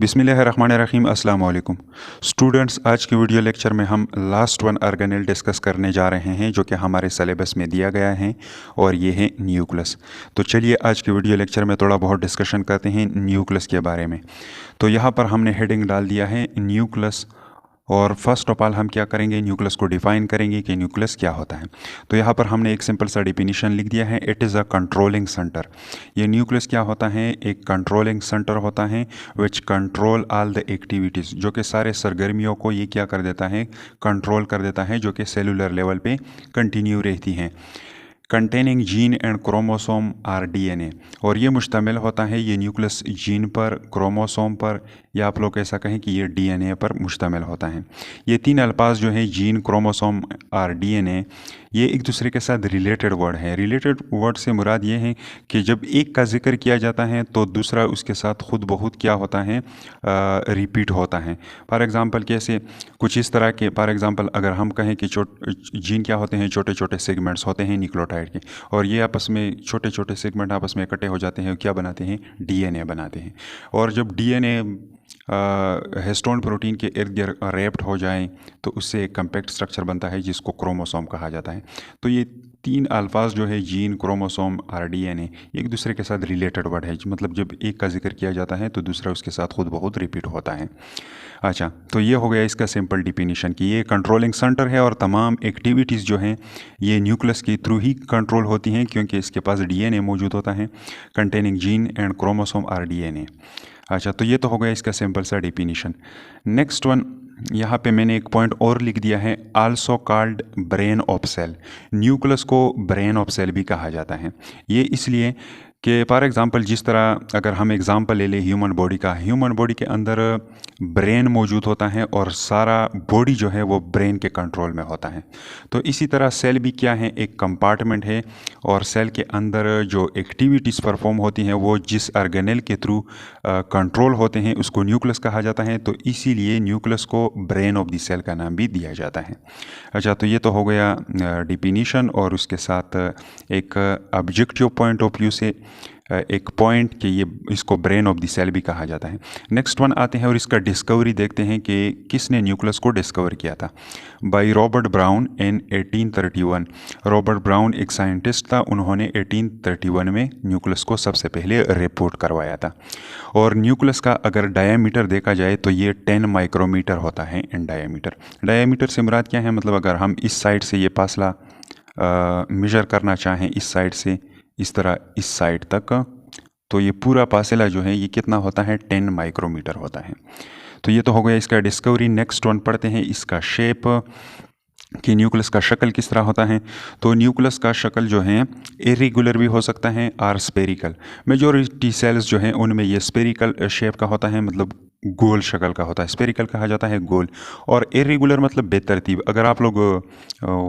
बिस्मिल्लाहिर्रहमानिर्रहीम अस्सलाम वालेकुम स्टूडेंट्स। आज की वीडियो लेक्चर में हम लास्ट वन ऑर्गेनेल डिस्कस करने जा रहे हैं जो कि हमारे सिलेबस में दिया गया है और ये है न्यूक्लियस। तो चलिए आज की वीडियो लेक्चर में थोड़ा बहुत डिस्कशन करते हैं न्यूक्लियस के बारे में। तो यहाँ पर हमने हेडिंग डाल दिया है न्यूक्लियस, और फर्स्ट ऑफ ऑल हम क्या करेंगे, न्यूक्लियस को डिफ़ाइन करेंगे कि न्यूक्लियस क्या होता है। तो यहाँ पर हमने एक सिंपल सा डिफिनीशन लिख दिया है, it is a controlling centre. ये न्यूक्लियस क्या होता है, एक कंट्रोलिंग सेंटर होता है which control all the activities, जो कि सारे सरगर्मियों को ये क्या कर देता है, कंट्रोल कर देता है, जो कि सेलुलर लेवल पे कंटिन्यू रहती हैं। Containing gene and chromosome are DNA, और ये मुश्तमिल होता है ये न्यूक्लियस जीन पर, क्रोमोसोम पर, या आप लोग ऐसा कहें कि ये डीएनए पर मुश्तमिल होता है। ये तीन अल्फाज जो है जीन, क्रोमोसोम और डीएनए, ये एक दूसरे के साथ रिलेटेड वर्ड है। रिलेटेड वर्ड से मुराद ये है कि जब एक का जिक्र किया जाता है तो दूसरा उसके साथ खुद बहुत क्या होता है, रिपीट होता है। फॉर एग्ज़ाम्पल कैसे, कुछ इस तरह के, फॉर एग्ज़ाम्पल अगर हम कहें कि जीन क्या होते हैं, छोटे छोटे सेगमेंट्स होते हैं न्यूक्लियोटाइड के, और ये आपस में छोटे छोटे सेगमेंट आपस में इकट्ठे हो जाते हैं, क्या बनाते हैं, डीएनए बनाते हैं। और जब डीएनए हिस्टोन प्रोटीन के इर्द गिर्द रैप्ड हो जाए तो उससे एक कम्पैक्ट स्ट्रक्चर बनता है जिसको क्रोमोसोम कहा जाता है। तो ये तीन अल्फाज जो है जीन, क्रोमोसोम और डीएनए, एक दूसरे के साथ रिलेटेड वर्ड है। मतलब जब एक का जिक्र किया जाता है तो दूसरा उसके साथ खुद बहुत रिपीट होता है। अच्छा, तो ये हो गया इसका सिंपल डिफिनीशन कि ये कंट्रोलिंग सेंटर है और तमाम एक्टिविटीज़ जो हैं ये न्यूक्लियस के थ्रू ही कंट्रोल होती हैं, क्योंकि इसके पास डीएनए मौजूद होता है, कंटेनिंग जीन एंड क्रोमोसोम और डीएनए। अच्छा, तो ये तो हो गया इसका सिंपल सा डिफिनीशन। नेक्स्ट वन, यहाँ पे मैंने एक पॉइंट और लिख दिया है, also called brain of cell. Nucleus को ब्रेन ऑफ सेल भी कहा जाता है। ये इसलिए कि फॉर एग्ज़ाम्पल जिस तरह अगर हम एग्ज़ाम्पल ले लें ह्यूमन बॉडी का, ह्यूमन बॉडी के अंदर ब्रेन मौजूद होता है और सारा बॉडी जो है वो ब्रेन के कंट्रोल में होता है। तो इसी तरह सेल भी क्या है, एक कंपार्टमेंट है, और सेल के अंदर जो एक्टिविटीज़ परफॉर्म होती हैं वो जिस ऑर्गेनेल के थ्रू कंट्रोल होते हैं उसको न्यूक्लियस कहा जाता है। तो इसीलिए न्यूक्लियस को ब्रेन ऑफ द सेल का नाम भी दिया जाता है। अच्छा, तो ये तो हो गया डिफिनीशन, और उसके साथ एक ऑब्जेक्टिव पॉइंट ऑफ व्यू से एक पॉइंट कि ये इसको ब्रेन ऑफ द सेल भी कहा जाता है। नेक्स्ट वन आते हैं और इसका डिस्कवरी देखते हैं कि किसने न्यूक्लियस को डिस्कवर किया था। By Robert brown in 1831। Robert brown एक साइंटिस्ट था, उन्होंने 1831 में न्यूक्लियस को सबसे पहले रिपोर्ट करवाया था। और न्यूक्लियस का अगर डायामीटर देखा जाए तो ये 10 माइक्रोमीटर होता है इन डायामीटर। डायामीटर से मुराद क्या है, मतलब अगर हम इस साइड से ये फासला मेजर करना चाहें, इस साइड से इस तरह इस साइड तक, तो ये पूरा फासला जो है ये कितना होता है, 10 माइक्रोमीटर होता है। तो ये तो हो गया इसका डिस्कवरी। नेक्स्ट वन पढ़ते हैं इसका शेप, कि न्यूक्लियस का शक्ल किस तरह होता है। तो न्यूक्लियस का शक्ल जो है इरेगुलर भी हो सकता है और स्पेरिकल। मेजॉरिटी सेल्स जो हैं उनमें ये स्पेरिकल शेप का होता है, मतलब गोल शक्ल का होता है, स्पेरिकल कहा जाता है गोल। और इरेगुलर मतलब बेतरतीब। अगर आप लोग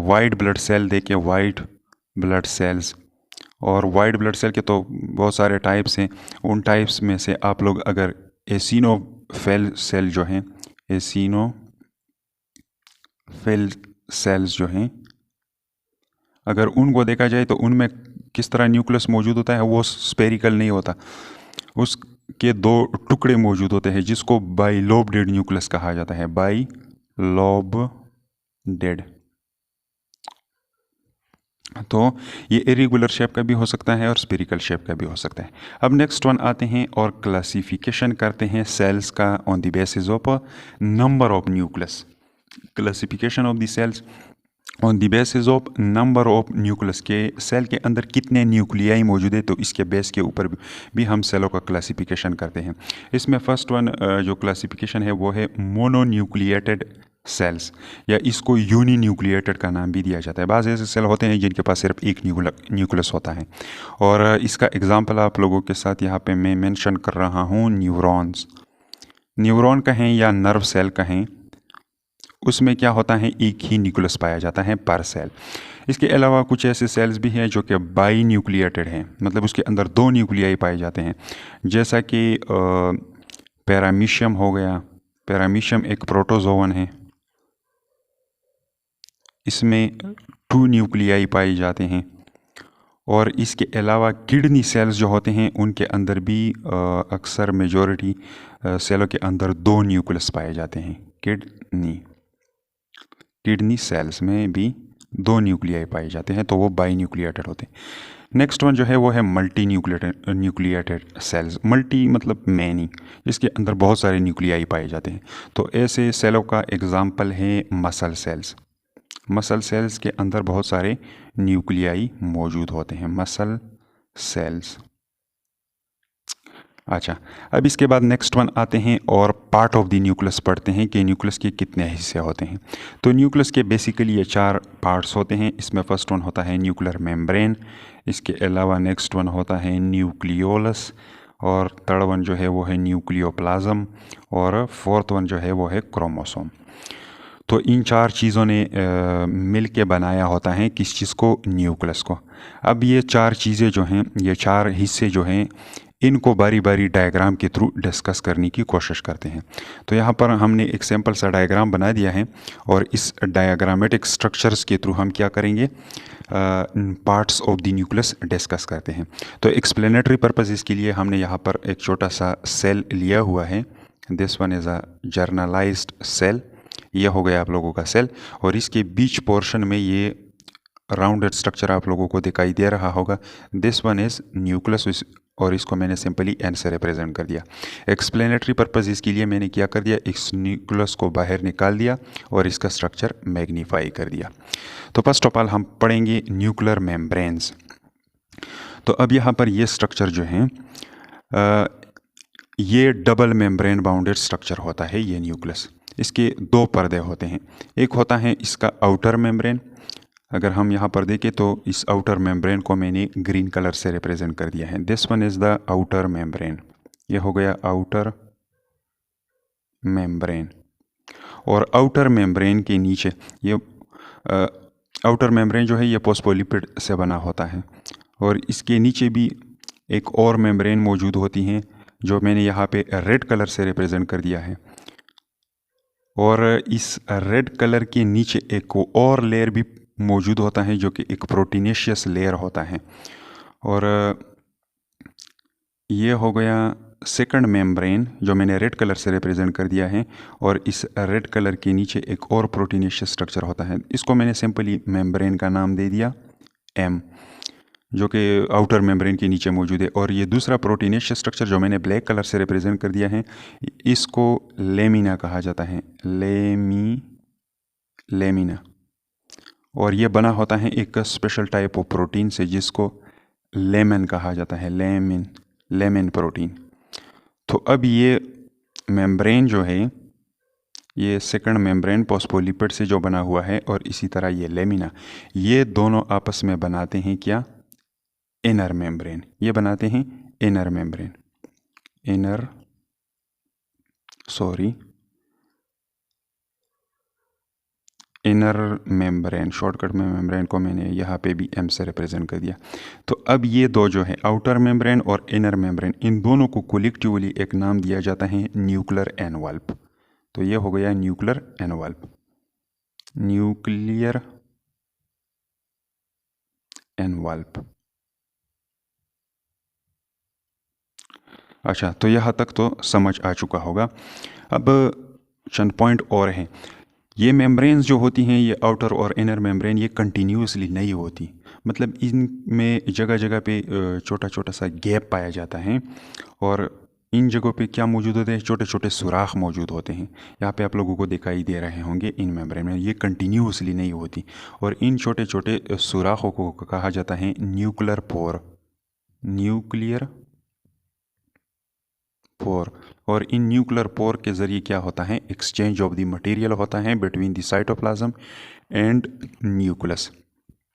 वाइट ब्लड सेल देखें, वाइट ब्लड सेल्स, और वाइट ब्लड सेल के तो बहुत सारे टाइप्स हैं, उन टाइप्स में से आप लोग अगर एसिनोफिल सेल जो हैं, एसिनोफिल सेल्स जो हैं, अगर उनको देखा जाए तो उनमें किस तरह न्यूक्लियस मौजूद होता है, वो स्पेरिकल नहीं होता, उसके दो टुकड़े मौजूद होते हैं जिसको बाइलोब्डेड न्यूक्लियस कहा जाता है, बाइलोब्डेड। तो ये इरेगुलर शेप का भी हो सकता है और स्पेरिकल शेप का भी हो सकता है। अब नेक्स्ट वन आते हैं और क्लासिफिकेशन करते हैं सेल्स का on the basis of number of nucleus. Classification of the cells on the basis of number of nucleus, के सेल के अंदर कितने न्यूक्लियाई मौजूद है, तो इसके बेस के ऊपर भी हम सेलों का क्लासिफिकेशन करते हैं। इसमें फर्स्ट वन जो क्लासिफिकेशन है वो है मोनोन्यूक्लिएटेड सेल्स, या इसको यूनी न्यूक्लिएटेड का नाम भी दिया जाता है। बाज़ ऐसे सेल होते हैं जिनके पास सिर्फ एक न्यूक्लियस होता है, और इसका एग्जांपल आप लोगों के साथ यहाँ पे मैं मेंशन कर रहा हूँ न्यूरॉन्स। न्यूरॉन कहें या नर्व सेल कहें, उसमें क्या होता है, एक ही न्यूक्लियस पाया जाता है पर सेल। इसके अलावा कुछ ऐसे सेल्स भी हैं जो कि बाई न्यूक्लिएटेड हैं, मतलब उसके अंदर दो न्यूक्लियाई पाए जाते हैं, जैसा कि पैरामीशियम हो गया। पैरामीशियम एक प्रोटोजोवन है, इसमें 2 न्यूक्लियाई पाए जाते हैं। और इसके अलावा किडनी सेल्स जो होते हैं उनके अंदर भी अक्सर मेजॉरिटी सेलों के अंदर 2 न्यूक्लियस पाए जाते हैं। किडनी सेल्स में भी 2 न्यूक्लियाई पाए जाते हैं, तो वो बाइन्यूक्लिएटेड होते हैं। नेक्स्ट वन जो है वो है मल्टी न्यूक्लिएटेड सेल्स। मल्टी मतलब मैनी, इसके अंदर बहुत सारे न्यूक्लियाई पाए जाते हैं। तो ऐसे सेलों का एग्जाम्पल है मसल सेल्स। मसल सेल्स के अंदर बहुत सारे न्यूक्लियाई मौजूद होते हैं, मसल सेल्स। अच्छा, अब इसके बाद नेक्स्ट वन आते हैं और पार्ट ऑफ द न्यूक्लियस पढ़ते हैं कि न्यूक्लियस के कितने हिस्से होते हैं। तो न्यूक्लियस के बेसिकली ये 4 पार्ट्स होते हैं। इसमें फर्स्ट वन होता है न्यूक्लियर मेम्ब्रेन, इसके अलावा नेक्स्ट वन होता है न्यूक्लियोलस, और थर्ड वन जो है वो है न्यूक्लियोप्लाज्म, और फोर्थ वन जो है वो है क्रोमोसोम। तो इन 4 चीज़ों ने मिल के बनाया होता है किस चीज़ को, न्यूक्लियस को। अब ये 4 चीज़ें जो हैं, ये 4 हिस्से जो हैं, इनको बारी बारी डायग्राम के थ्रू डिस्कस करने की कोशिश करते हैं। तो यहाँ पर हमने एक सिंपल सा डायग्राम बना दिया है, और इस डायग्रामेटिक स्ट्रक्चर्स के थ्रू हम क्या करेंगे, parts of the nucleus discuss करते हैं। तो एक्सप्लेनेटरी पर्पसेस के लिए हमने यहाँ पर एक छोटा सा सेल लिया हुआ है। This one is a journalised sale. ये हो गया आप लोगों का सेल, और इसके बीच पोर्शन में ये राउंडेड स्ट्रक्चर आप लोगों को दिखाई दे रहा होगा। दिस वन इज़ न्यूक्लियस, और इसको मैंने सिंपली एन से रिप्रेजेंट कर दिया। एक्सप्लेनेटरी पर्पस इसके लिए मैंने क्या कर दिया, इस न्यूक्लियस को बाहर निकाल दिया और इसका स्ट्रक्चर मैग्नीफाई कर दिया। तो फर्स्ट ऑफ ऑल हम पढ़ेंगे न्यूक्लियर मेम्ब्रेन्स। तो अब यहाँ पर ये स्ट्रक्चर जो है, ये डबल मेम्ब्रेन बाउंडेड स्ट्रक्चर होता है ये न्यूक्लियस। इसके 2 पर्दे होते हैं। एक होता है इसका आउटर मेम्ब्रेन। अगर हम यहाँ पर देखें तो इस आउटर मेम्ब्रेन को मैंने ग्रीन कलर से रिप्रेजेंट कर दिया है। This one is the outer membrane. ये हो गया आउटर मेम्ब्रेन। और आउटर मेम्ब्रेन के नीचे ये आउटर मेम्ब्रेन जो है ये फोस्फोलिपिड से बना होता है, और इसके नीचे भी एक और मेम्ब्रेन मौजूद होती हैं जो मैंने यहाँ पे रेड कलर से रिप्रेजेंट कर दिया है। और इस रेड कलर के नीचे एक और लेयर भी मौजूद होता है जो कि एक प्रोटीनेशियस लेयर होता है। और ये हो गया सेकंड मेम्ब्रेन जो मैंने रेड कलर से रिप्रेजेंट कर दिया है, और इस रेड कलर के नीचे एक और प्रोटीनेशियस स्ट्रक्चर होता है। इसको मैंने सिंपली मेम्ब्रेन का नाम दे दिया एम, जो कि आउटर मेम्ब्रेन के नीचे मौजूद है। और ये दूसरा प्रोटीनेशियस स्ट्रक्चर जो मैंने ब्लैक कलर से रिप्रेजेंट कर दिया है, इसको लेमिना कहा जाता है, लेमिना। और ये बना होता है एक स्पेशल टाइप ऑफ प्रोटीन से जिसको लेमन कहा जाता है, लेमन प्रोटीन। तो अब ये मेम्ब्रेन जो है, ये सेकंड मेम्ब्रेन फोस्फोलिपिड से जो बना हुआ है, और इसी तरह ये लेमिना, ये दोनों आपस में बनाते हैं क्या, इनर मेम्ब्रेन। ये बनाते हैं inner membrane, inner membrane. Shortcut में मेम्ब्रेन को मैंने यहाँ पे भी एम से रिप्रेजेंट कर दिया। तो अब ये दो जो है आउटर मेम्ब्रेन और इनर मेम्ब्रेन, इन दोनों को कलेक्टिवली एक नाम दिया जाता है न्यूक्लियर एनवल्प। तो ये हो गया न्यूक्लियर एनवल्प, न्यूक्लियर एनवल्प। अच्छा, तो यहाँ तक तो समझ आ चुका होगा। अब चंद पॉइंट और हैं। ये मेम्ब्रेन्स जो होती हैं, ये आउटर और इनर मेम्ब्रेन, ये कंटिन्यूसली नहीं होती, मतलब इनमें जगह जगह पे छोटा छोटा सा गैप पाया जाता है, और इन जगहों पे क्या मौजूद होते हैं, छोटे छोटे सुराख मौजूद होते हैं। यहाँ पे आप लोगों को दिखाई दे रहे होंगे इन मेम्ब्रेन में, ये कंटिन्यूसली नहीं होती, और इन छोटे छोटे सुराखों को कहा जाता है न्यूक्लियर पोर, न्यूक्लियर पोर। और इन न्यूक्लियर पोर के ज़रिए क्या होता है, एक्सचेंज ऑफ द मटेरियल होता है between the cytoplasm and nucleus.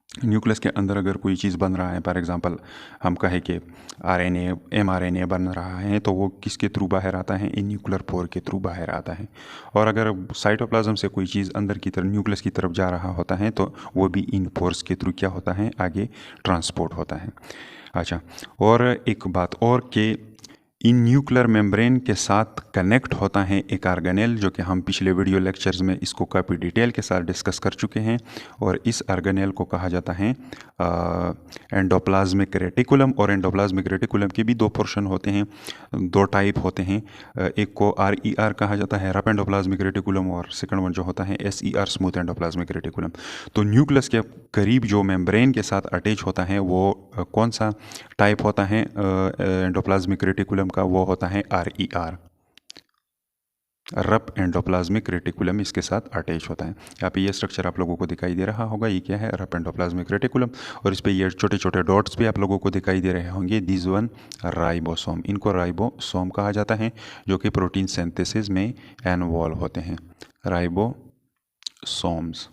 Nucleus के अंदर अगर कोई चीज़ बन रहा है, फॉर एग्जांपल हम कहें कि आरएनए, एमआरएनए बन रहा है, तो वो किसके थ्रू बाहर आता है, इन न्यूक्लियर पोर के थ्रू बाहर आता है। और अगर साइटोप्लाज्म से कोई चीज़ अंदर की तरफ न्यूक्लियस की तरफ जा रहा होता है, तो वो भी इन पोर्स के थ्रू क्या होता है, आगे ट्रांसपोर्ट होता है। अच्छा, और एक बात और कि इन न्यूक्लियर मेम्ब्रेन के साथ कनेक्ट होता है एक ऑर्गेनेल, जो कि हम पिछले वीडियो लेक्चर्स में इसको काफ़ी डिटेल के साथ डिस्कस कर चुके हैं। और इस ऑर्गेनेल को कहा जाता है एंडोप्लाज्मिक रेटिकुलम। और एंडोप्लाज्मिक रेटिकुलम के भी दो पोर्शन होते हैं, दो टाइप होते हैं। एक को RER कहा जाता है, रफ एंडोप्लाज्मिक रेटिकुलम, और सेकंड वन जो होता है SER, स्मूथ एंडोप्लाज्मिक रेटिकुलम। तो न्यूक्लियस के करीब जो मेम्ब्रेन के साथ अटैच होता है वो कौन सा टाइप होता है एंडोप्लाज्मिक रेटिकुलम का? वो होता है RER, रफ एंडोप्लाज्मिक रेटिकुलम इसके साथ अटैच होता है। यहाँ पे ये स्ट्रक्चर आप लोगों को दिखाई दे रहा होगा, ये क्या है? Rough endoplasmic reticulum. और इस पे ये छोटे छोटे डॉट्स भी आप लोगों को दिखाई दे रहे होंगे, दिस वन राइबोसोम। इनको राइबोसोम कहा जाता है, जो कि प्रोटीन सिंथेसिस में इन्वॉल्व होते हैं, राइबोसोम्स।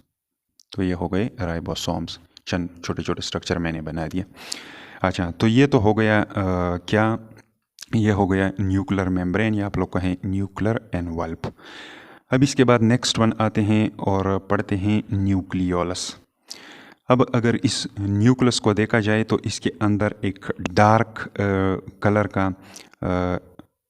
तो ये हो गए राइबोसोम्स, चंद छोटे छोटे स्ट्रक्चर मैंने बना दिए। अच्छा, तो ये तो हो गया क्या? ये हो गया न्यूक्लियर मेम्ब्रेन, या आप लोग कहें न्यूक्लियर एनवल्प। अब इसके बाद नेक्स्ट वन आते हैं और पढ़ते हैं न्यूक्लियोलस। अब अगर इस न्यूक्लियस को देखा जाए तो इसके अंदर एक डार्क कलर का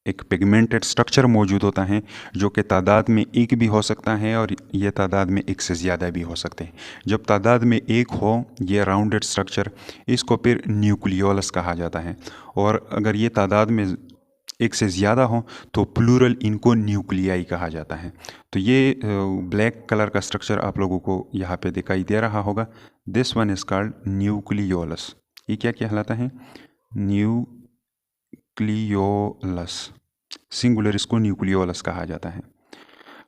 एक पिगमेंटेड स्ट्रक्चर मौजूद होता है, जो कि तादाद में एक भी हो सकता है और ये तादाद में एक से ज़्यादा भी हो सकते हैं। जब तादाद में एक हो ये राउंडेड स्ट्रक्चर, इसको फिर न्यूक्लियोलस कहा जाता है। और अगर ये तादाद में एक से ज़्यादा हो तो प्लूरल, इनको न्यूक्लियाई कहा जाता है। तो ये ब्लैक कलर का स्ट्रक्चर आप लोगों को यहाँ पे दिखाई दे रहा होगा, this one is called nucleolus. ये क्या कहलाता है? न्यूक्लियोलस, सिंगुलर इसको न्यूक्लियोलस कहा जाता है।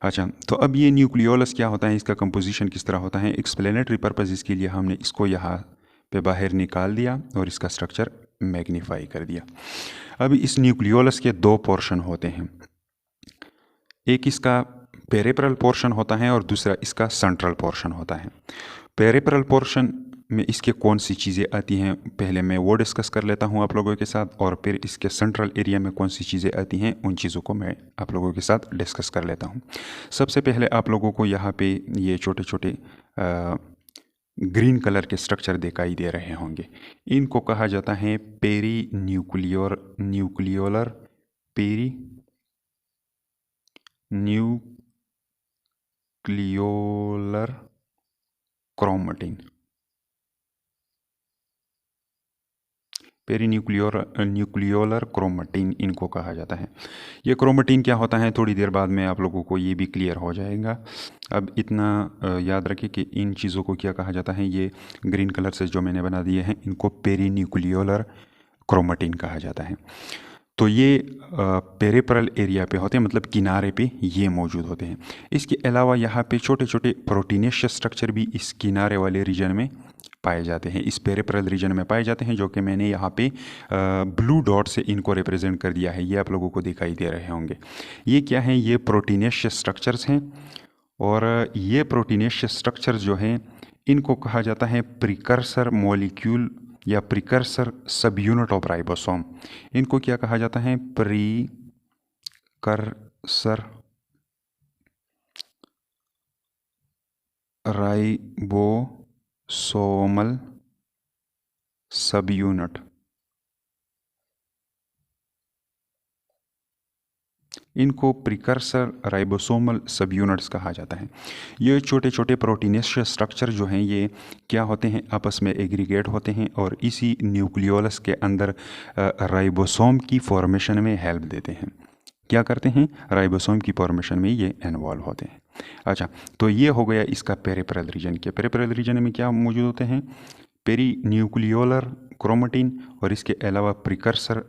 अच्छा, तो अब ये न्यूक्लियोलस क्या होता है, इसका कंपोजिशन किस तरह होता है? एक्सप्लेनेटरी पर्पज़ इसके लिए हमने इसको यहाँ पे बाहर निकाल दिया और इसका स्ट्रक्चर मैग्नीफाई कर दिया। अब इस न्यूक्लियोलस के दो पोर्शन होते हैं, एक इसका पेरिफेरल पोर्शन होता है और दूसरा इसका सेंट्रल पोर्शन होता है। पेरिफेरल पोर्शन में इसके कौन सी चीज़ें आती हैं, पहले मैं वो डिस्कस कर लेता हूँ आप लोगों के साथ, और फिर इसके सेंट्रल एरिया में कौन सी चीज़ें आती हैं उन चीज़ों को मैं आप लोगों के साथ डिस्कस कर लेता हूँ। सबसे पहले आप लोगों को यहाँ पे ये छोटे छोटे ग्रीन कलर के स्ट्रक्चर दिखाई दे रहे होंगे, इनको कहा जाता है peri nucleolar peri nucleolar chromatin, nucleolar chromatin इनको कहा जाता है। ये क्रोमेटिन क्या होता है थोड़ी देर बाद में आप लोगों को ये भी क्लियर हो जाएगा। अब इतना याद रखिए कि इन चीज़ों को क्या कहा जाता है, ये ग्रीन कलर से जो मैंने बना दिए हैं इनको पेरीन्यूक्लियोलर क्रोमेटिन कहा जाता है। तो ये पेरिफेरल एरिया पे होते हैं, मतलब किनारे पे ये मौजूद होते हैं। इसके अलावा यहाँ पे छोटे छोटे प्रोटीनेशियस स्ट्रक्चर भी इस किनारे वाले रीजन में पाए जाते हैं, इस पेरिफेरल रीजन में पाए जाते हैं, जो कि मैंने यहाँ पे ब्लू डॉट से इनको रिप्रेजेंट कर दिया है, ये आप लोगों को दिखाई दे रहे होंगे। ये क्या है? ये प्रोटीनेशियस स्ट्रक्चर्स हैं, और ये प्रोटीनेशियस स्ट्रक्चर्स जो हैं इनको कहा जाता है प्रिकर्सर मॉलिक्यूल या प्रिकर्सर सब यूनिट ऑफ राइबोसोम। इनको क्या कहा जाता है? प्रिकर्सर राइबोसोमल सब यूनिट। इनको प्रिकर्सर राइबोसोमल सब यूनिट्स कहा जाता है। ये छोटे छोटे प्रोटीनेशियस स्ट्रक्चर जो हैं ये क्या होते हैं? आपस में एग्रीगेट होते हैं और इसी न्यूक्लियोलस के अंदर राइबोसोम की फॉर्मेशन में हेल्प देते हैं। क्या करते हैं? राइबोसोम की फॉर्मेशन में ये इन्वॉल्व होते हैं। अच्छा, तो ये हो गया इसका पेरिफेरल रीजन के। पेरिफेरल रीजन में क्या मौजूद होते हैं? पेरी न्यूक्लियोलर क्रोमेटिन, और इसके अलावा प्रिकर्सर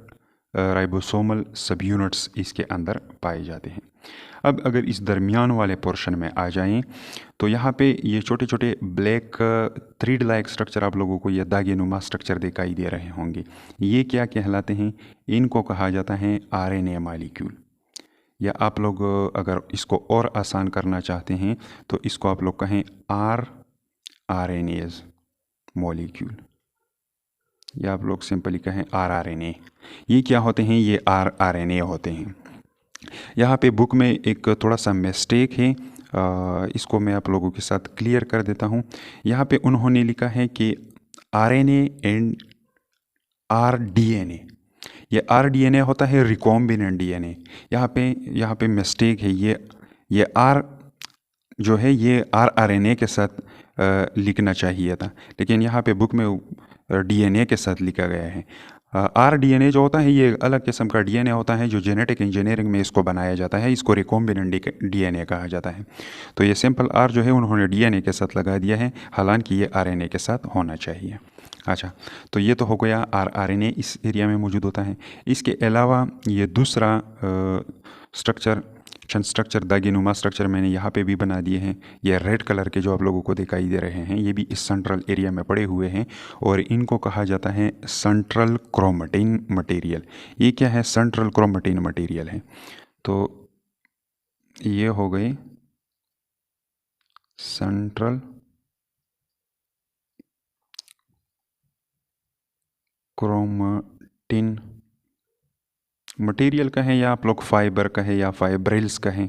राइबोसोमल सब यूनिट्स इसके अंदर पाए जाते हैं। अब अगर इस दरमियान वाले पोर्शन में आ जाएं तो यहाँ पे ये छोटे छोटे ब्लैक थ्रीड लाइक स्ट्रक्चर आप लोगों को ये दागे नुमा स्ट्रक्चर दिखाई दे रहे होंगे। ये क्या कहलाते हैं? इनको कहा जाता है RNA मॉलिक्यूल, या आप लोग अगर इसको और आसान करना चाहते हैं तो इसको आप लोग कहें rRNAs मॉलिक्यूल, या आप लोग सिंपली कहें rRNA। ये क्या होते हैं? ये rRNA होते हैं। यहाँ पे बुक में एक थोड़ा सा मिस्टेक है, इसको मैं आप लोगों के साथ क्लियर कर देता हूँ। यहाँ पे उन्होंने लिखा है कि RNA एंड rDNA, ये RDNA होता है रिकॉम्बिनेंट DNA। यहाँ पे मिस्टेक है, ये R जो है ये RNA के साथ लिखना चाहिए था, लेकिन यहाँ पे बुक में DNA के साथ लिखा गया है। RDNA जो होता है ये अलग किस्म का DNA होता है जो जेनेटिक इंजीनियरिंग में इसको बनाया जाता है, इसको रिकॉम्बिनेंट DNA कहा जाता है। तो ये सिंपल R जो है उन्होंने DNA के साथ लगा दिया है, हालांकि ये RNA के साथ होना चाहिए। अच्छा, तो ये तो हो गया RNA इस एरिया में मौजूद होता है। इसके अलावा ये दूसरा स्ट्रक्चर दागिनुमा स्ट्रक्चर मैंने यहाँ पे भी बना दिए हैं। ये रेड कलर के जो आप लोगों को दिखाई दे रहे हैं ये भी इस सेंट्रल एरिया में पड़े हुए हैं और इनको कहा जाता है सेंट्रल क्रोमेटिन मटेरियल। ये क्या है? सेंट्रल क्रोमेटिन मटेरियल है। तो ये हो गए सेंट्रल क्रोमेटिन मटेरियल कहें या आप लोग फाइबर कहें या फाइब्रिल्स कहें।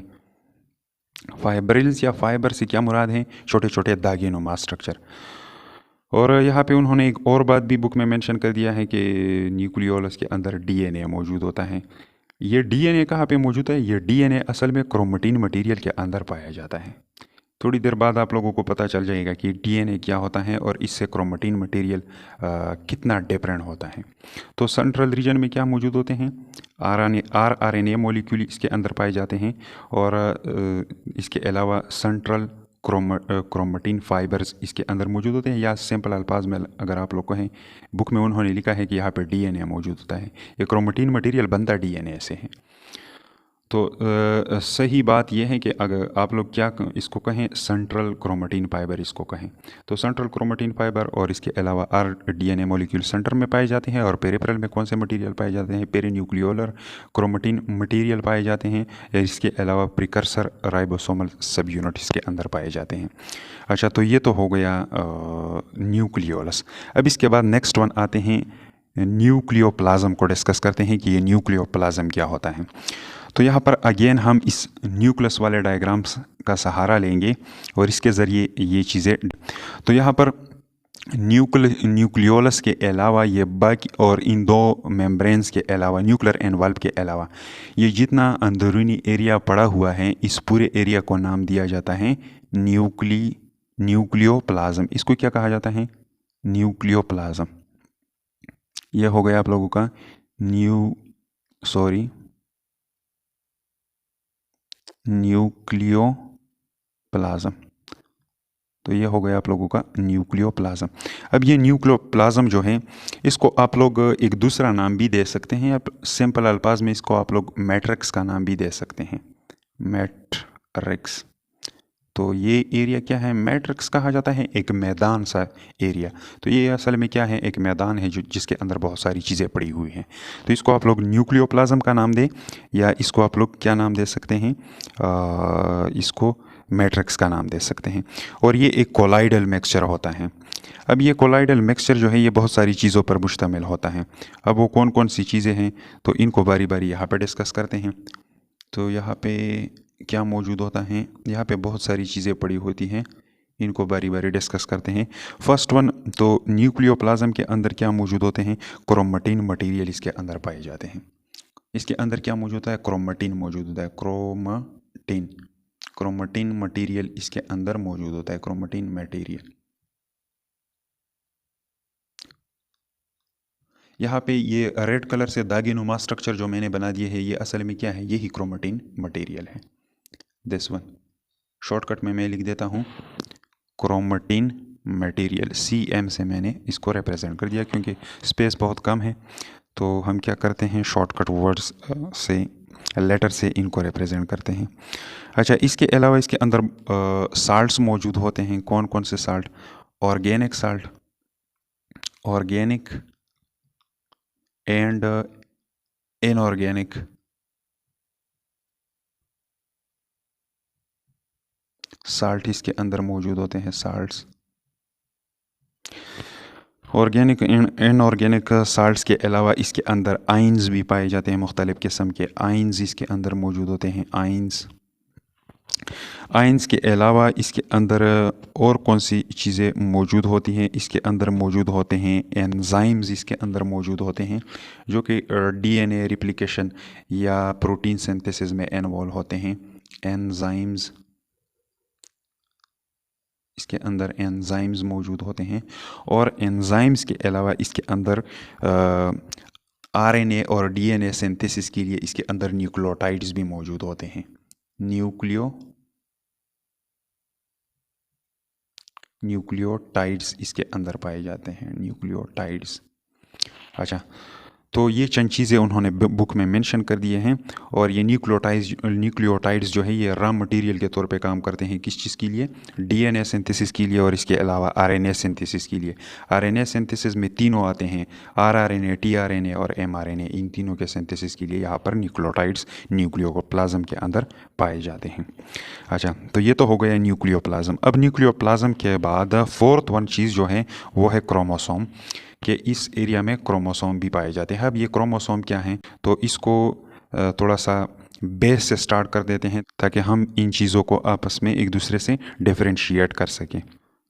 फाइब्रिल्स या फाइबर से क्या मुराद है? छोटे छोटे दागिनुमा स्ट्रक्चर। और यहाँ पे उन्होंने एक और बात भी बुक में मेंशन कर दिया है कि न्यूक्लियोलस के अंदर DNA मौजूद होता है। ये DNA कहाँ पे मौजूद है? ये DNA असल में क्रोमेटिन मटेरियल के अंदर पाया जाता है। थोड़ी देर बाद आप लोगों को पता चल जाएगा कि DNA क्या होता है और इससे क्रोमेटिन मटेरियल कितना डिफरेंट होता है। तो सेंट्रल रीजन में क्या मौजूद होते हैं? RNA मॉलिक्यूल इसके अंदर पाए जाते हैं और इसके अलावा सेंट्रल क्रोमेटिन फाइबर्स इसके अंदर मौजूद होते हैं, या सिंपल अल्फाज में अगर आप लोग कहें, बुक में उन्होंने लिखा है कि यहाँ पे DNA मौजूद होता है। ये क्रोमेटिन मटेरियल बनता DNA से है। तो सही बात यह है कि अगर आप लोग क्या इसको कहें, सेंट्रल क्रोमेटिन फाइबर इसको कहें। तो सेंट्रल क्रोमेटिन फाइबर और इसके अलावा RDNA मॉलिक्यूल सेंटर में पाए जाते हैं और पेरिफेरल में कौन से मटेरियल पाए जाते हैं? पेरीन्यूक्लियोलर क्रोमेटिन मटेरियल पाए जाते हैं, या इसके अलावा प्रिकर्सर राइबोसोमल सब यूनिट इसके अंदर पाए जाते हैं। अच्छा, तो ये तो हो गया न्यूक्लियोलस। अब इसके बाद नेक्स्ट वन आते हैं न्यूक्लियोप्लाज्म को डिस्कस करते हैं कि ये न्यूक्लियोप्लाज्म क्या होता है। तो यहाँ पर अगेन हम इस न्यूक्लियस वाले डायग्राम्स का सहारा लेंगे और इसके ज़रिए ये चीज़ें। तो यहाँ पर न्यूक्लियोलस के अलावा ये बाकी और इन दो मेम्ब्रेन्स के अलावा, न्यूक्लियर एनवल्प के अलावा, ये जितना अंदरूनी एरिया पड़ा हुआ है इस पूरे एरिया को नाम दिया जाता है न्यूक्लियोप्लाज्म। इसको क्या कहा जाता है? न्यूक्लियोप्लाज्म। यह हो गया आप लोगों का न्यूक्लियोप्लाज्म। तो ये हो गया आप लोगों का न्यूक्लियोप्लाज्म। अब ये न्यूक्लियोप्लाज्म जो है इसको आप लोग एक दूसरा नाम भी दे सकते हैं, अब सिंपल अल्फाज में इसको आप लोग मैट्रिक्स का नाम भी दे सकते हैं, मैट्रिक्स। तो ये एरिया क्या है? मैट्रिक्स कहा जाता है, एक मैदान सा एरिया। तो ये असल में क्या है? एक मैदान है जो जिसके अंदर बहुत सारी चीज़ें पड़ी हुई हैं। तो इसको आप लोग न्यूक्लियोप्लाज्म का नाम दें, या इसको आप लोग क्या नाम दे सकते हैं? इसको मैट्रिक्स का नाम दे सकते हैं। और ये एक कोलाइडल मिक्सचर होता है। अब ये कोलाइडल मिक्सचर जो है ये बहुत सारी चीज़ों पर मुश्तमिल होता है। अब वो कौन कौन सी चीज़ें हैं तो इनको बारी बारी यहाँ पर डिस्कस करते हैं। तो यहाँ पे क्या मौजूद होता है? यहाँ पे बहुत सारी चीज़ें पड़ी होती हैं, इनको बारी बारी डिस्कस करते हैं। फर्स्ट वन, तो न्यूक्लियोप्लाज्म के अंदर क्या मौजूद होते हैं? क्रोमेटिन मटेरियल इसके अंदर पाए जाते हैं। इसके अंदर क्या मौजूद होता है? क्रोमेटिन मौजूद होता है। क्रोमेटिन मटेरियल इसके अंदर मौजूद होता है, क्रोमेटिन मटेरियल। यहाँ पे ये रेड कलर से दागिनुमा स्ट्रक्चर जो मैंने बना दिए है ये असल में क्या है? यही क्रोमेटिन मटेरियल है, दिस वन। शॉर्टकट में मैं लिख देता हूँ क्रोमेटिन मटेरियल, CM से मैंने इसको रिप्रेजेंट कर दिया क्योंकि स्पेस बहुत कम है। तो हम क्या करते हैं, शॉर्टकट वर्ड्स से, लेटर से इनको रिप्रेजेंट करते हैं। अच्छा, इसके अलावा इसके अंदर साल्ट्स मौजूद होते हैं। कौन कौन से salt? Organic salt, organic and inorganic. Salt इसके अंदर मौजूद होते हैं, साल्ट्स। ऑर्गेनिक इनऑर्गेनिक साल्ट्स के अलावा इसके अंदर आइंस भी पाए जाते हैं, मुख्तलिफ़ किस्म के आइंस इसके अंदर मौजूद होते हैं, आइंस। आयंस के अलावा इसके अंदर और कौन सी चीज़ें मौजूद होती हैं? इसके अंदर मौजूद होते हैं एंजाइम्स, इसके अंदर मौजूद होते हैं जो कि डीएनए रिप्लिकेशन या प्रोटीन सिंथेसिस में इन्वॉल्व होते हैं। एंजाइम्स, इसके अंदर एंजाइम्स मौजूद होते हैं। और एंजाइम्स के अलावा इसके अंदर आरएनए और डीएनए सिंथेसिस के लिए इसके अंदर न्यूक्लियोटाइड्स भी मौजूद होते हैं। न्यूक्लियोटाइड्स इसके अंदर पाए जाते हैं, न्यूक्लियोटाइड्स। अच्छा, तो ये चंद चीज़ें उन्होंने बुक में मेंशन कर दिए हैं। और ये न्यूक्लियोटाइड्स जो है ये रॉ मटेरियल के तौर पे काम करते हैं। किस चीज़ के लिए? डीएनए सिंथेसिस के लिए और इसके अलावा आरएनए सिंथेसिस के लिए। आरएनए सिंथेसिस में तीनों आते हैं, आरआरएनए, टीआरएनए और एमआरएनए। इन तीनों के सिंथेसिस के लिए यहाँ पर न्यूक्लियोटाइड्स न्यूक्लियोप्लाज्म के अंदर पाए जाते हैं। अच्छा, तो ये तो हो गया न्यूक्लियोप्लाज्म। अब न्यूक्लियोप्लाज्म के बाद फोर्थ वन चीज़ जो है वो है क्रोमोसोम, कि इस एरिया में क्रोमोसोम भी पाए जाते हैं। अब ये क्रोमोसोम क्या हैं, तो इसको थोड़ा सा बेस से स्टार्ट कर देते हैं ताकि हम इन चीज़ों को आपस में एक दूसरे से डिफरेंशिएट कर सकें।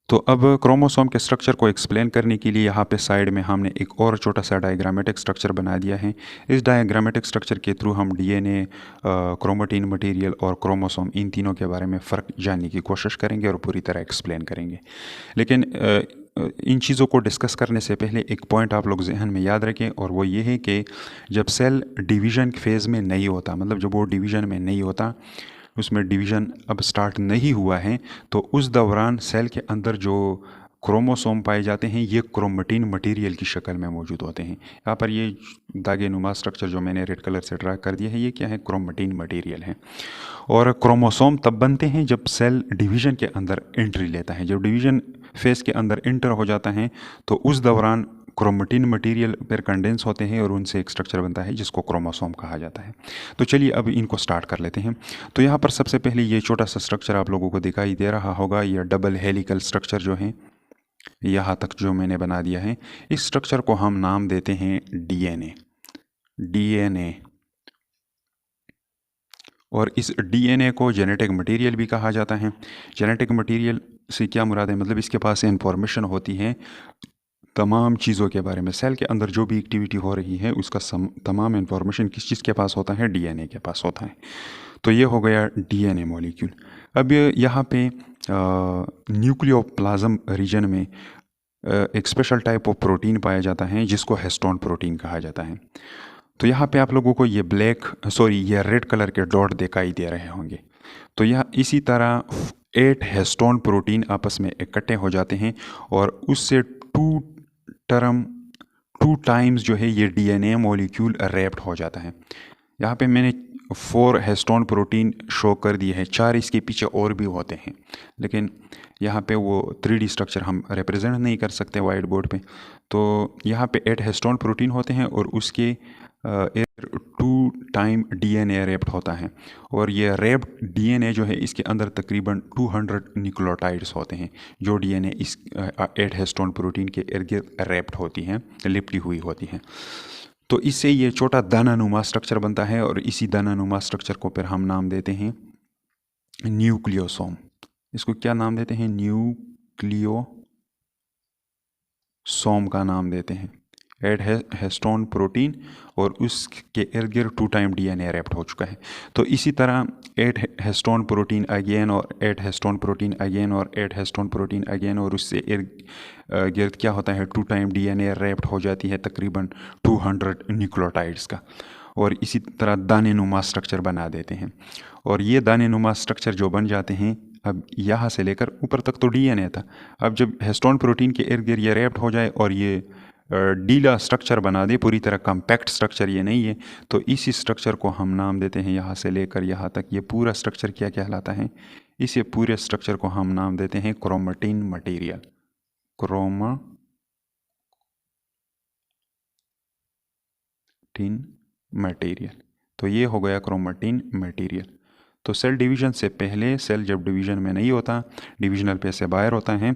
तो अब क्रोमोसोम के स्ट्रक्चर को एक्सप्लेन करने के लिए यहाँ पे साइड में हमने एक और छोटा सा डायग्रामेटिक स्ट्रक्चर बना दिया है। इस डायग्रामेटिक स्ट्रक्चर के थ्रू हम डीएनए, क्रोमेटिन मटेरियल और क्रोमोसोम, इन तीनों के बारे में फ़र्क जानने की कोशिश करेंगे और पूरी तरह एक्सप्लेन करेंगे। लेकिन इन चीज़ों को डिस्कस करने से पहले एक पॉइंट आप लोग जहन में याद रखें, और वो ये है कि जब सेल डिवीज़न फेज़ में नहीं होता, मतलब जब वो डिवीज़न में नहीं होता, उसमें डिवीज़न अब स्टार्ट नहीं हुआ है, तो उस दौरान सेल के अंदर जो क्रोमोसोम पाए जाते हैं ये क्रोमेटिन मटेरियल की शक्ल में मौजूद होते हैं। यहाँ पर ये दागे नुमा स्ट्रक्चर जो मैंने रेड कलर से ड्रा कर दिया है, ये क्या है? क्रोमेटिन मटेरियल है। और क्रोमोसोम तब बनते हैं जब सेल डिवीज़न के अंदर एंट्री लेता है। जब डिवीज़न फेज़ के अंदर इंटर हो जाता है तो उस दौरान क्रोमेटिन मटेरियल पर कंडेंस होते हैं और उनसे एक स्ट्रक्चर बनता है जिसको क्रोमोसोम कहा जाता है। तो चलिए अब इनको स्टार्ट कर लेते हैं। तो यहाँ पर सबसे पहले ये छोटा सा स्ट्रक्चर आप लोगों को दिखाई दे रहा होगा, ये डबल हेलिकल स्ट्रक्चर जो है, यहाँ तक जो मैंने बना दिया है, इस स्ट्रक्चर को हम नाम देते हैं डीएनए। और इस डीएनए को जेनेटिक मटेरियल भी कहा जाता है। जेनेटिक मटेरियल से क्या मुराद है? मतलब इसके पास इंफॉर्मेशन होती है तमाम चीज़ों के बारे में। सेल के अंदर जो भी एक्टिविटी हो रही है उसका तमाम इंफॉर्मेशन किस चीज़ के पास होता है? डीएनए के पास होता है। तो ये हो गया डीएनए मॉलिक्यूल। अब यहाँ पे न्यूक्लियोप्लाज्म रीजन में एक स्पेशल टाइप ऑफ प्रोटीन पाया जाता है जिसको हिस्टोन प्रोटीन कहा जाता है। तो यहाँ पे आप लोगों को ये रेड कलर के डॉट दिखाई दे रहे होंगे। तो यह इसी तरह 8 हिस्टोन प्रोटीन आपस में इकट्ठे हो जाते हैं और उससे टू टाइम्स जो है ये डीएनए मॉलिक्यूल रैप्ड हो जाता है। यहाँ पे मैंने 4 हिस्टोन प्रोटीन शो कर दिए हैं, 4 इसके पीछे और भी होते हैं, लेकिन यहाँ पे वो 3D स्ट्रक्चर हम रिप्रेजेंट नहीं कर सकते वाइट बोर्ड पे। तो यहाँ पे 8 हिस्टोन प्रोटीन होते हैं और उसके 2 टाइम डीएनए रैप्ड होता है। और ये रैप्ड डीएनए जो है इसके अंदर तकरीबन 200 न्यूक्लियोटाइड्स होते हैं जो डीएनए इस 8 हिस्टोन प्रोटीन के इर्द गिर्द रैप्ड होती हैं, लिपटी हुई होती हैं। तो इससे ये छोटा दानानुमा स्ट्रक्चर बनता है और इसी दानानुमा स्ट्रक्चर को फिर हम नाम देते हैं न्यूक्लियोसोम। इसको क्या नाम देते हैं? न्यूक्लियोसोम का नाम देते हैं। 8 हिस्टोन प्रोटीन और उसके इर्द गिर्द 2 टाइम डीएनए रैप्ड हो चुका है। तो इसी तरह 8 हिस्टोन प्रोटीन अगेन और 8 हिस्टोन प्रोटीन अगेन और 8 हिस्टोन प्रोटीन अगेन, और उससे इर्द गिर्द क्या होता है? 2 टाइम डीएनए रैप्ड हो जाती है तकरीबन 200 न्यूक्लियोटाइड्स का। और इसी तरह दाने नुमा स्ट्रक्चर बना देते हैं। और ये दाने नुमा स्ट्रक्चर जो बन जाते हैं, अब यहाँ से लेकर ऊपर तक तो डीएनए था, अब जब हिस्टोन प्रोटीन के इर्द गिर्द ये रैप्ड हो जाए और ये डीला स्ट्रक्चर बना दे, पूरी तरह कम्पैक्ट स्ट्रक्चर ये नहीं है, तो इसी स्ट्रक्चर को हम नाम देते हैं यहाँ से लेकर यहाँ तक ये पूरा स्ट्रक्चर क्या कहलाता है? इसे पूरे स्ट्रक्चर को हम नाम देते हैं क्रोमेटिन मटेरियल। Chromatin material. तो ये हो गया क्रोमेटिन मटेरियल। तो सेल डिवीज़न से पहले, सेल जब डिवीज़न में नहीं होता, डिविजनल पे से बाहर होता है,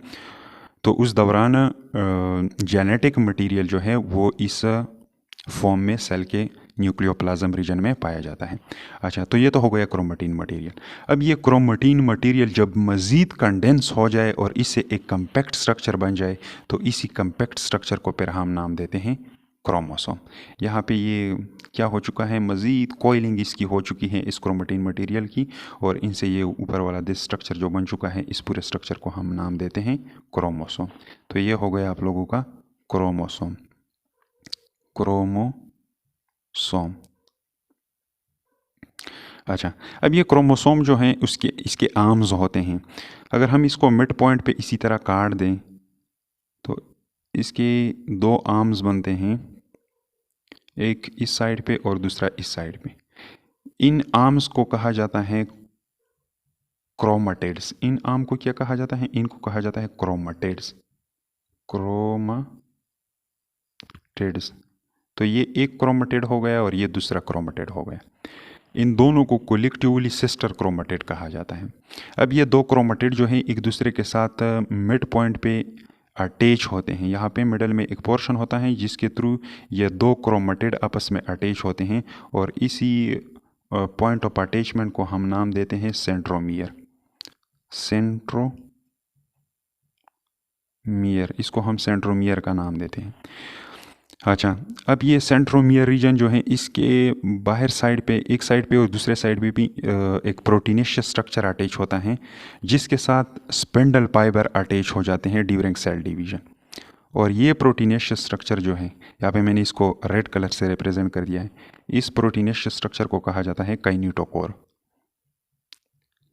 तो उस दौरान जेनेटिक मटेरियल जो है वो इस फॉर्म में सेल के न्यूक्लियोप्लाज्म रीजन में पाया जाता है। अच्छा, तो ये तो हो गया क्रोमेटिन मटेरियल। अब ये क्रोमेटिन मटेरियल जब मज़ीद कंडेंस हो जाए और इससे एक कम्पैक्ट स्ट्रक्चर बन जाए, तो इसी कम्पैक्ट स्ट्रक्चर को फिर हम नाम देते हैं क्रोमोसोम। यहाँ पे ये क्या हो चुका है, मज़ीद कोइलिंग इसकी हो चुकी है इस क्रोमेटिन मटेरियल की, और इनसे ये ऊपर वाला दिस स्ट्रक्चर जो बन चुका है, इस पूरे स्ट्रक्चर को हम नाम देते हैं क्रोमोसोम। तो ये हो गया आप लोगों का क्रोमोसोम। क्रोमोसोम। अच्छा, अब ये क्रोमोसोम जो हैं उसके इसके आर्म्स होते हैं। अगर हम इसको मिड पॉइंट पे इसी तरह काट दें तो इसके दो आर्म्स बनते हैं, एक इस साइड पे और दूसरा इस साइड पे। इन आर्म्स को कहा जाता है क्रोमेटिड्स। इन आर्म को क्या कहा जाता है, इनको कहा जाता है क्रोमेटिड्स। क्रोमेटिड्स। तो ये एक क्रोमेटिड हो गया और ये दूसरा क्रोमेटिड हो गया। इन दोनों को कोलेक्टिवली सिस्टर क्रोमेटिड कहा जाता है। अब ये दो क्रोमेटिड जो हैं एक दूसरे के साथ मिड पॉइंट पे अटैच होते हैं। यहाँ पे मिडल में एक पोर्शन होता है जिसके थ्रू ये दो क्रोमेटिड आपस में अटैच होते हैं, और इसी पॉइंट ऑफ अटैचमेंट को हम नाम देते हैं सेंट्रोमियर। सेंट्रोमियर, इसको हम सेंट्रोमियर का नाम देते हैं। अच्छा, अब ये सेंट्रोमियर रीजन जो है इसके बाहर साइड पे, एक साइड पे और दूसरे साइड पे भी एक प्रोटीनेशियस स्ट्रक्चर अटैच होता है जिसके साथ स्पिंडल फाइबर अटैच हो जाते हैं ड्यूरिंग सेल डिवीजन। और ये प्रोटीनेशियस स्ट्रक्चर जो है, यहाँ पे मैंने इसको रेड कलर से रिप्रेजेंट कर दिया है, इस प्रोटीनेशियस स्ट्रक्चर को कहा जाता है काइनेटोकोर।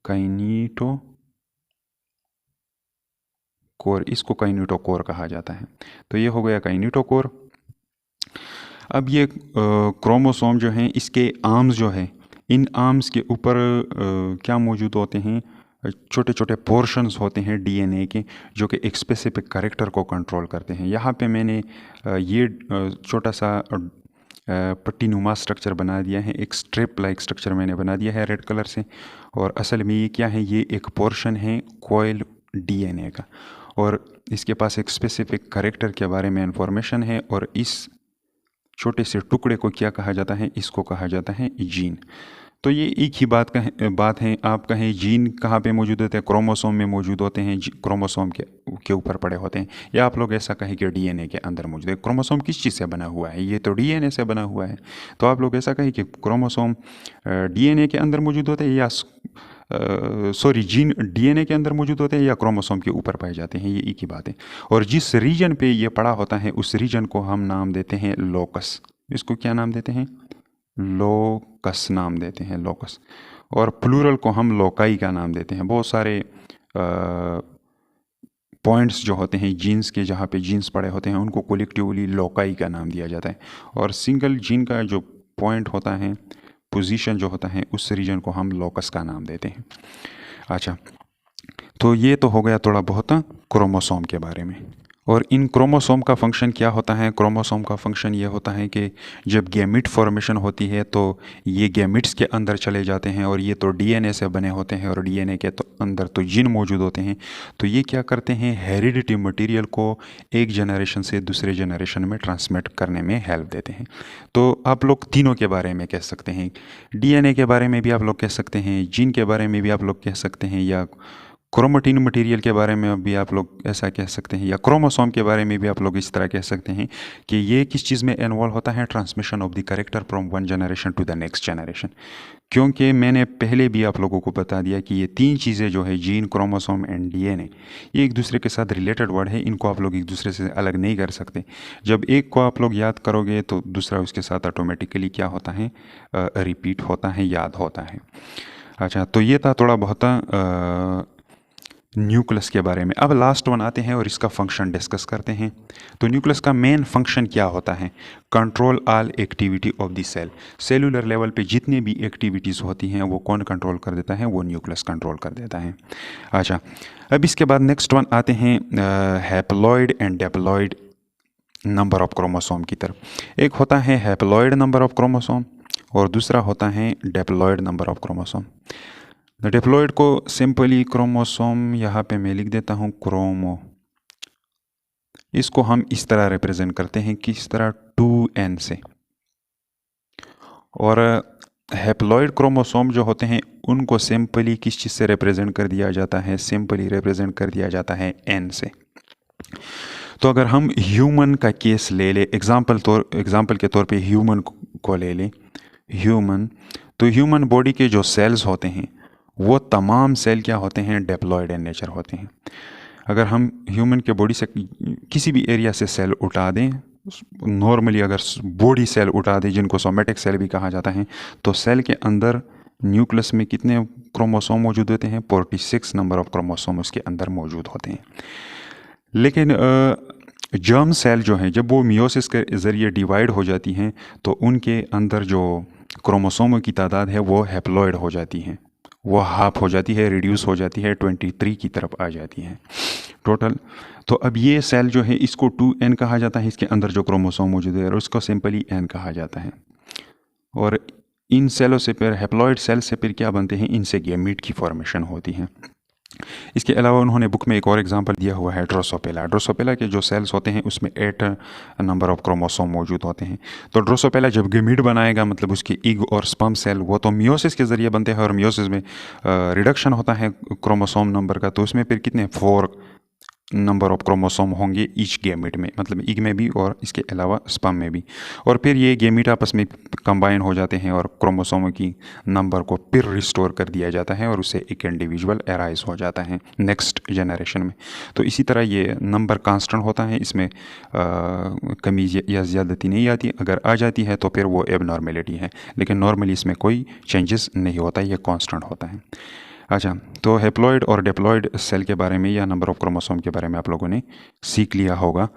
काइनेटोकोर, इसको काइनेटोकोर कहा जाता है। तो ये हो गया काइनेटोकोर। अब ये क्रोमोसोम जो हैं इसके आर्म्स जो है, इन आर्म्स के ऊपर क्या मौजूद होते हैं, छोटे छोटे पोर्शंस होते हैं डीएनए के, जो कि एक स्पेसिफिक कैरेक्टर को कंट्रोल करते हैं। यहाँ पे मैंने ये छोटा सा पट्टीनुमा स्ट्रक्चर बना दिया है, एक स्ट्रिप लाइक स्ट्रक्चर मैंने बना दिया है रेड कलर से। और असल में ये क्या है, ये एक पोर्शन है कॉइल डीएनए का, और इसके पास एक स्पेसिफिक कैरेक्टर के बारे में इंफॉर्मेशन है। और इस छोटे से टुकड़े को क्या कहा जाता है, इसको कहा जाता है जीन। तो ये एक ही बात है। आप कहें जीन कहाँ पे मौजूद होते हैं, क्रोमोसोम में मौजूद होते हैं, क्रोमोसोम के ऊपर पड़े होते हैं, या आप लोग ऐसा कहें कि डीएनए के अंदर मौजूद है। क्रोमोसोम किस चीज़ से बना हुआ है, ये तो डीएनए से बना हुआ है। तो आप लोग ऐसा कहें कि क्रोमोसोम डीएनए के अंदर मौजूद होते हैं, या जीन डीएनए के अंदर मौजूद होते हैं या क्रोमोसोम के ऊपर पाए जाते हैं, ये एक ही बात है। और जिस रीजन पे ये पड़ा होता है उस रीजन को हम नाम देते हैं लोकस। इसको क्या नाम देते हैं, लोकस नाम देते हैं, लोकस। और प्लूरल को हम लोकाई का नाम देते हैं। बहुत सारे पॉइंट्स जो होते हैं जीन्स के, जहाँ पे जीन्स पड़े होते हैं, उनको कोलेक्टिवली लोकाई का नाम दिया जाता है। और सिंगल जीन का जो पॉइंट होता है, पोजीशन जो होता है, उस रीजन को हम लोकस का नाम देते हैं। अच्छा, तो ये तो हो गया थोड़ा बहुत क्रोमोसोम के बारे में। और इन क्रोमोसोम का फंक्शन क्या होता है, क्रोमोसोम का फंक्शन ये होता है कि जब गैमिट फॉर्मेशन होती है तो ये गैमिट्स के अंदर चले जाते हैं, और ये तो डीएनए से बने होते हैं, और डीएनए के तो अंदर तो जीन मौजूद होते हैं। तो ये क्या करते हैं, हेरिडिटी मटेरियल को एक जनरेशन से दूसरे जनरेशन में ट्रांसमिट करने में हेल्प देते हैं। तो आप लोग तीनों के बारे में कह सकते हैं, डीएनए के बारे में भी आप लोग कह सकते हैं, जीन के बारे में भी आप लोग कह सकते हैं, या क्रोमेटिन मटेरियल के बारे में भी आप लोग ऐसा कह सकते हैं, या क्रोमोसोम के बारे में भी आप लोग इस तरह कह सकते हैं कि ये किस चीज़ में इन्वॉल्व होता है, transmission of the character from one generation to the next generation. क्योंकि मैंने पहले भी आप लोगों को बता दिया कि ये तीन चीज़ें जो है, जीन, क्रोमोसोम एंड डीएनए, ये एक दूसरे के साथ रिलेटेड वर्ड है। इनको आप लोग एक दूसरे से अलग नहीं कर सकते। जब एक को आप लोग याद करोगे तो दूसरा उसके साथ ऑटोमेटिकली क्या होता है, रिपीट होता है, याद होता है। अच्छा, तो ये था थोड़ा बहुत न्यूक्लियस के बारे में। अब लास्ट वन आते हैं और इसका फंक्शन डिस्कस करते हैं। तो न्यूक्लियस का मेन फंक्शन क्या होता है, control all activity of the cell. Cellular level पे जितनी भी एक्टिविटीज़ होती हैं वो कौन कंट्रोल कर देता है, वो न्यूक्लियस कंट्रोल कर देता है। अच्छा, अब इसके बाद नेक्स्ट वन आते हैं haploid and diploid number of chromosome की तरफ। एक होता है हैप्लॉइड नंबर ऑफ क्रोमोसोम और दूसरा होता है diploid number of chromosome. Diploid को सिंपली क्रोमोसोम, यहाँ पे मैं लिख देता हूँ क्रोमो, इसको हम इस तरह रिप्रेजेंट करते हैं, किस तरह, 2n से। और हैप्लॉइड क्रोमोसोम जो होते हैं उनको सिंपली किस चीज़ से रिप्रेजेंट कर दिया जाता है? सिंपली रिप्रेजेंट कर दिया जाता है एन से। तो अगर हम ह्यूमन का केस ले ले, एग्जाम्पल के तौर पे ह्यूमन को ले लें, ह्यूमन, तो ह्यूमन बॉडी के जो सेल्स होते हैं वो तमाम सेल क्या होते हैं? डिप्लॉयड इन नेचर होते हैं। अगर हम ह्यूमन के बॉडी से किसी भी एरिया से सेल उठा दें, नॉर्मली अगर बॉडी सेल उठा दें जिनको सोमेटिक सेल भी कहा जाता है, तो सेल के अंदर न्यूक्लियस में कितने क्रोमोसोम मौजूद होते हैं? 46 नंबर ऑफ क्रोमोसोम उसके अंदर मौजूद होते हैं। लेकिन जर्म सेल जो हैं जब वो मियोसिस के ज़रिए डिवाइड हो जाती हैं तो उनके अंदर जो क्रोमोसोमों की तादाद है वो हैप्लॉइड हो जाती हैं, वो हाफ हो जाती है, रिड्यूस हो जाती है, 23 की तरफ आ जाती है टोटल। तो अब ये सेल जो है इसको 2n कहा जाता है, इसके अंदर जो क्रोमोसोम मौजूद है, और उसको सिंपली n कहा जाता है। और इन सेलों से फिर हैप्लॉइड सेल से फिर क्या बनते हैं? इनसे गैमीट की फॉर्मेशन होती है। इसके अलावा उन्होंने बुक में एक और एग्जांपल दिया हुआ है ड्रोसोपेला। ड्रोसोपेला के जो सेल्स होते हैं उसमें 8 नंबर ऑफ क्रोमोसोम मौजूद होते हैं। तो ड्रोसोपेला जब गैमीट बनाएगा, मतलब उसके इग और स्पर्म सेल, वो तो मियोसिस के ज़रिए बनते हैं, और मियोसिस में रिडक्शन होता है क्रोमोसोम नंबर का, तो उसमें फिर कितने 4 नंबर ऑफ क्रोमोसोम होंगे ईच गैमीट में, मतलब इग में भी और इसके अलावा स्पर्म में भी। और फिर ये गैमीट आपस में कंबाइन हो जाते हैं और क्रोमोसोमों की नंबर को फिर रिस्टोर कर दिया जाता है और उससे एक इंडिविजुअल एराइज हो जाता है नेक्स्ट जनरेशन में। तो इसी तरह ये नंबर कांस्टेंट होता है, इसमें कमी या ज़्यादती नहीं आती। अगर आ जाती है तो फिर वो एबनॉर्मेलिटी है, लेकिन नॉर्मली इसमें कोई चेंजेस नहीं होता, ये कांस्टेंट होता है। अच्छा, तो हैप्लॉइड और डिप्लॉइड सेल के बारे में या नंबर ऑफ क्रोमोसोम के बारे में आप लोगों ने सीख लिया होगा।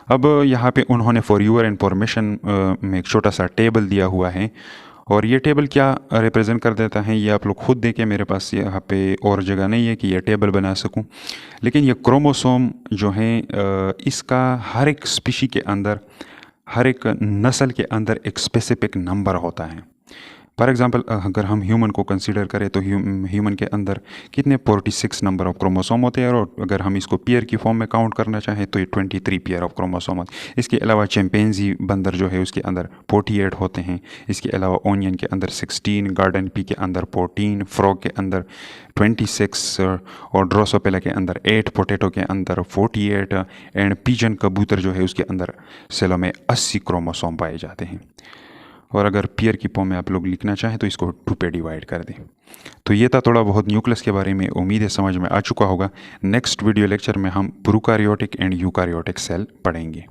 अब यहाँ पे उन्होंने फॉर यूर इन्फॉर्मेशन में एक छोटा सा टेबल दिया हुआ है, और ये टेबल क्या रिप्रेजेंट कर देता है ये आप लोग खुद देखें। मेरे पास यहाँ पे और जगह नहीं है कि ये टेबल बना सकूँ, लेकिन ये क्रोमोसोम जो है इसका हर एक स्पीशी के अंदर, हर एक नस्ल के अंदर एक स्पेसिफिक नंबर होता है। फॉर एग्ज़ाम्पल अगर हम ह्यूमन को कंसीडर करें तो ह्यूमन के अंदर कितने 46 नंबर ऑफ क्रोमोसोम होते हैं, और अगर हम इसको पेयर की फॉर्म में काउंट करना चाहें तो ये 23 पेयर ऑफ क्रोमोसोम होते हैं। इसके अलावा चिंपैंजी बंदर जो है उसके अंदर 48 होते हैं। इसके अलावा ओनियन के अंदर 16, गार्डन पी के अंदर 14, फ्रॉग के अंदर 26, और ड्रोसोपेला के अंदर 8, पोटैटो के अंदर 48, एंड पिजन कबूतर जो है उसके अंदर सेलों में 80 क्रोमोसोम पाए जाते हैं। और अगर पेयर की फॉर्म में आप लोग लिखना चाहें तो इसको 2 पे डिवाइड कर दें। तो ये था थोड़ा बहुत न्यूक्लियस के बारे में, उम्मीद है समझ में आ चुका होगा। नेक्स्ट वीडियो लेक्चर में हम प्रोकैरियोटिक एंड यूकैरियोटिक सेल पढ़ेंगे।